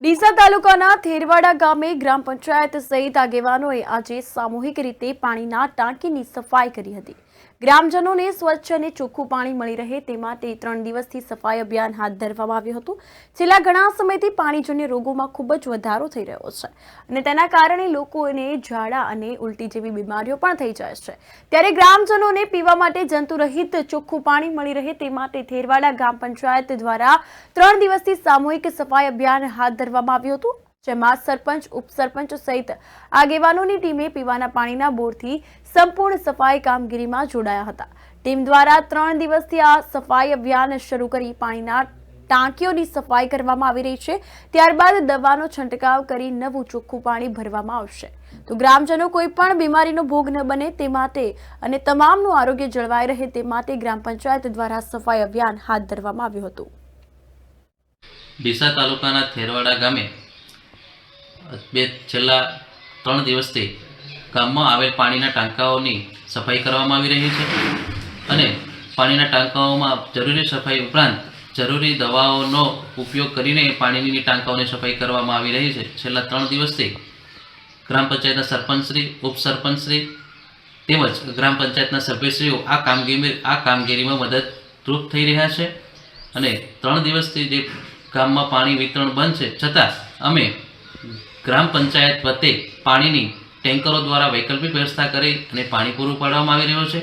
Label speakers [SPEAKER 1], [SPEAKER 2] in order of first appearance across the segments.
[SPEAKER 1] ડીસા તાલુકાના થેરવાડા ગામે ગ્રામ પંચાયત સહિત આગેવાનોએ આજે સામૂહિક રીતે પાણીના ટાંકીની સફાઈ કરી હતી। ગ્રામજનોને સ્વચ્છ અને ચોખ્ખું પાણી મળી રહે તે માટે 3 દિવસથી સફાઈ અભિયાન હાથ ધરવામાં આવ્યું હતું। છેલ્લા ઘણા સમયથી પાણીજન્ય રોગોમાં ખૂબ જ વધારો થઈ રહ્યો છે અને તેના કારણે લોકોને ઝાડા અને ઉલટી જેવી બીમારીઓ પણ થઈ જાય છે। ત્યારે ગ્રામજનોને પીવા માટે જંતુરહિત ચોખ્ખું પાણી મળી રહે તે માટે થેરવાડા ગ્રામ પંચાયત દ્વારા 3 દિવસથી સામૂહિક સફાઈ અભિયાન હાથ ધરવામાં આવ્યું હતું, જેમાં સરપંચ, ઉપસરપંચ સહિત આગેવાનોની ટીમે પીવાના પાણીના બોરથી સંપૂર્ણ સફાઈ કામગીરીમાં જોડાયા હતા। ટીમ દ્વારા 3 દિવસથી આ સફાઈ અભિયાન શરૂ કરી પાણીના ટાંકીઓની સફાઈ કરવામાં આવી રહી છે। ત્યારબાદ દવાનો છંટકાવ કરી નવું ચોખ્ખું પાણી ભરવામાં આવશે, તો ગ્રામજનો કોઈ પણ બીમારીનો ભોગ ન બને તે માટે અને તમામનું આરોગ્ય જળવાઈ રહે તે માટે ગ્રામ પંચાયત દ્વારા સફાઈ અભિયાન હાથ ધરવામાં આવ્યું હતું।
[SPEAKER 2] ડીસા તાલુકાના થેરવાડા ગામે છેલ્લા 3 દિવસથી ગામમાં આવેલ પાણીના ટાંકાઓની સફાઈ કરવામાં આવી રહી છે અને પાણીના ટાંકાઓમાં જરૂરી સફાઈ ઉપરાંત જરૂરી દવાઓનો ઉપયોગ કરીને પાણીની ટાંકાઓની સફાઈ કરવામાં આવી રહી છે। છેલ્લા 3 દિવસથી ગ્રામ પંચાયતના સરપંચશ્રી, ઉપસરપંચશ્રી તેમજ ગ્રામ પંચાયતના સભ્યશ્રીઓ આ કામગીરીમાં મદદરૂપ થઈ રહ્યા છે અને 3 દિવસથી જે ગામમાં પાણી વિતરણ બંધ છે છતાં અમે ગ્રામ પંચાયત વતી પાણીની ટેન્કરો દ્વારા વૈકલ્પિક વ્યવસ્થા કરી અને પાણી પૂરું પાડવામાં આવી રહ્યું છે।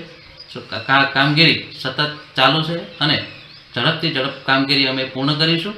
[SPEAKER 2] કામગીરી સતત ચાલુ છે અને ઝડપથી ઝડપ કામગીરી અમે પૂર્ણ કરીશું।